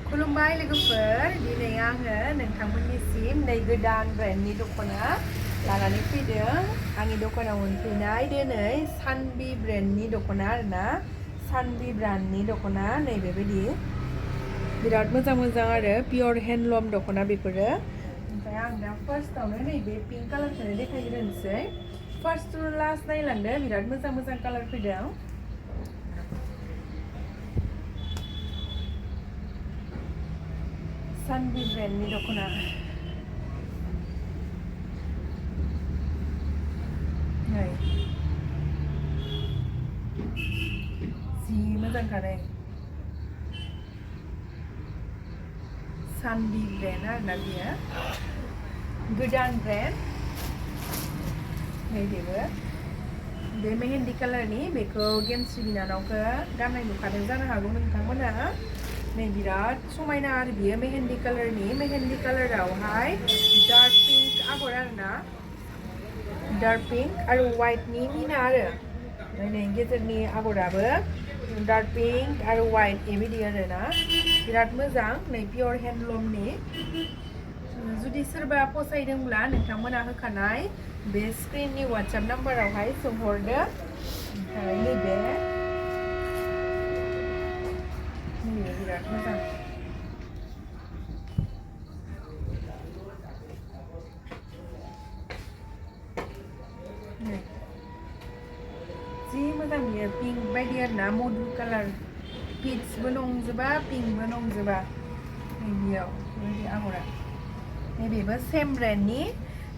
खुलुमबाय लोगोफोर दिनै आङो नोंथांमोननिसिम नै गोदान ब्रेन्डनि दख'ना लानानै फैदों आंनि दखानाव मोनफैनाय दिनै सानबि ब्रेन्डनि दख'ना आरोना सानबि ब्रेन्डनि दख'ना नै बेबायदि बिराद मोजां मोजां आरो पियर हेन्डलुम दख'ना बेफोरो ओमफ्राय आं दा फार्स्टआवनो नैबे पिंक कालारखौनो देखायग्रोनोसै फार्स्ट टु लास्ट नायलांदो बिराद मोजां मोजां कालार फैदों सानबि ब्रेन्डनि दख'ना नै जि मोजांखारे सानबि ब्रेन्ड आरोना बियो गोदान ब्रेन्ड नै बेबो बे मेहेन्दी कालारनि बेखौ गेमस्रि बिनानावखौ गाननाय नुखादों जानो हागौ नोंथांमोना नै बिराद समायना आरो बियो मेहेन्दी कालारावहाय डार्क पिंक आगर आरोना डार्क पिंक आरो वाइटनि मिना आरो नै गेजेरनि आगराबो डार्क पिंक आरो वाइट बेबायदि आरोना बिराद मोजां नै पियर हेन्डलुमनि जुदि सोरबा फसायदोंब्ला नोंथांमोना होखानाय बे स्क्रिननि वाट्सएप नाम्बारावहाय सोंहरदो ओमफ्राय नैबे बिराद मोजां जि मोजां बियो पिंक बायदि आरोना मधु कालार पिचबो नंजोबा पिंकबो नंजोबा बेयाव बेबायदि आगरा नैबेबो सेम ब्रेन्डनि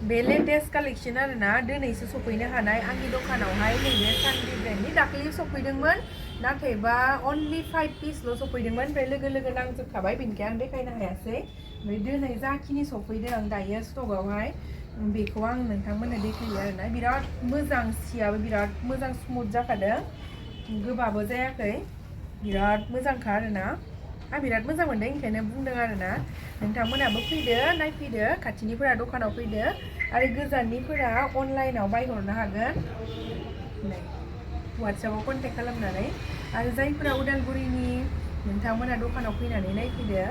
बे लेटेस्ट कालेक्सन आरोना दिनैसो सफैनो हानाय आंनि दखानावहाय नैबे सानबि ब्रेन्डनि दाख्लै सफैदोंमोन नाथायबा अनलि 5 पिसल' सफैदोंमोन ओमफ्राय लोगो नांजोबखाबाय बेनिखाय आं देखायनो हायासै ओमफ्राय दिनै जाखिनि सफैदों दायो स्टकआवहाय बेखौ आं नोंथांमोननो देखायो आरोना बिराद मोजां सियाबो बिराद मोजां स्मुथ जाखादों गोबाबो जायाखै बिराद मोजांखा आरोना आं बिराद मोजां मोनदों ओंखायनो बुंदों आरोना नोंथांमोनाबो फैदो नायफैदो खाथिनिफोरा दखानाव फैदो आरो गोजाननिफोरा अनलाइनाव बायहरनो हागोन नै वाट्सएपआव कन्टेक्ट खालामनानै आरो जायफोरा उदालगुरिनि नोंथांमोना दखानाव फैनानै नायफैदो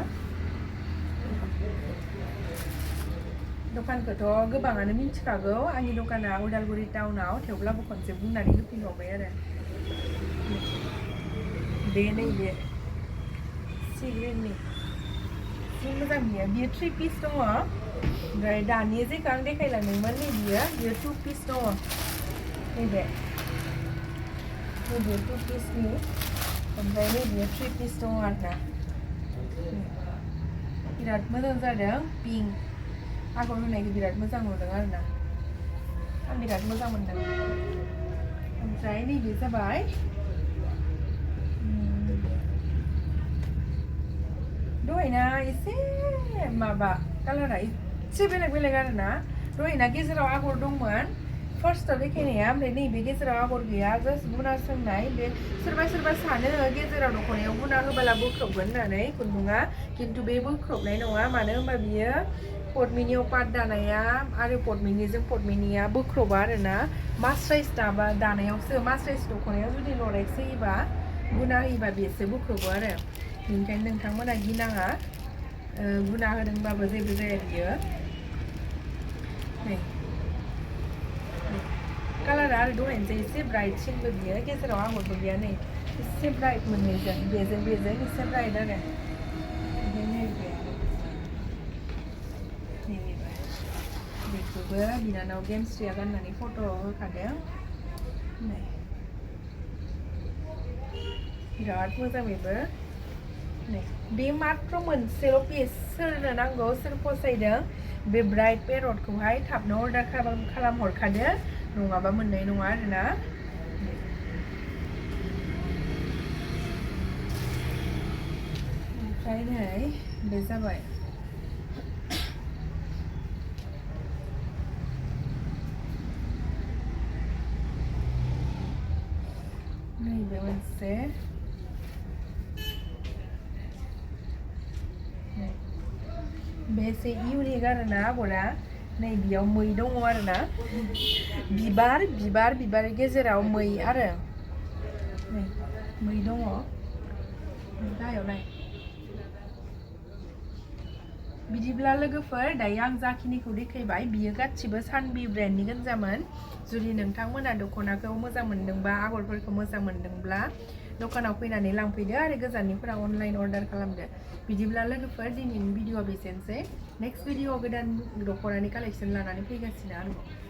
दखानखौथ' गोबाङानो मिथिखागौ आंनि दखाना उदालगुरि टाउनाव थेवब्लाबो खनसे बुंनानै होफिनबावबाय आरो बे नैबे सि ग्रिननि जि मोजां बियो 3 पिस दङ ओमफ्राय दानि जेखौ आं देखायलांदोंमोन नै बियो 2 पिस दङ नैबे 2 पिसनि ओमफ्राय नैबे 3 पिस दङ आरोना बिराद मोजां जादों पिंक आगर होनायखौ बिराद मोजां नुदों आरोना आं बिराद मोजां मोनदों ओमफ्राय नैबे जाबाय दहायना एसे माबा कालारा एसे बेलेग आरोना दहायना गेजेराव आगर दंमोन फार्स्टआव देखायनाया ओमफ्राय नैबे गेजेराव आगर गैया जास्ट गुना सोंनाय बे सोरबा सानो गेजेराव दख'नायाव गुना होबोला बोख्रबगोन होननानै खुन्दुङा खिन्थु बे बोख्रबनाय नङा मानो होनबा बियो पद्मिनियाव पाट दानाया आरो पद्मिनिया बोख्रबा आरोना मास्राइस दानायावसो मास्राइस दख'नायाव जुदि लरेक्स होयोबा गुना होयोबा बेसो बोख्रबो आरो बेनिखायनो नोंथांमोना गिनाङा गुना होदोंबाबो जेबो जाया बियो नै कालारा आरो दहायनोसै एसे ब्राइटसिनबो बियो गेजेराव आगरबो गैया नै एसे ब्राइट मोननैजों बेजों एसे ब्राइट आरो ओमफ्राय बेखौबो बिनानाव गेमस्रिया गाननानै फट' होखादों नै बिराद मोजां बेबो नै बे मात्र मोनसेल' पिस सोरनो नांगौ सोर फसायदों बे ब्राइट पेरटखौहाय थाबनो अर्डार खालामहरखादो नङाबा मोननाय नङा आरोना ओमफ्राय नै बे जाबाय नैबे मोनसे बे एसे इउनिक आरोना आगरा नै बेयाव मै दङ आरो ना बिबार गेजेराव मै आरो नै मै दङ गाहायाव नाय बिदिब्ला लोगोफोर दायो आं जाखिनिखौ देखायबाय बियो गासिबो सानबि ब्रेन्डनि गोजामोन जुदि नोंथांमोना दख'नाखौ मोजां मोनदोंबा आगरफोरखौ मोजां मोनदोंब्ला दखानाव फैनानै लांफैदो आरो गोजाननिफोरा अनलाइन अर्डार खालामदो बिदिब्ला लोगोफोर दिनैनि भिडिअआ बेसेनोसै नेक्स्ट भिडिअआव गोदान दख'नानि कालेक्सन लानानै फैगासिनो आरोबाव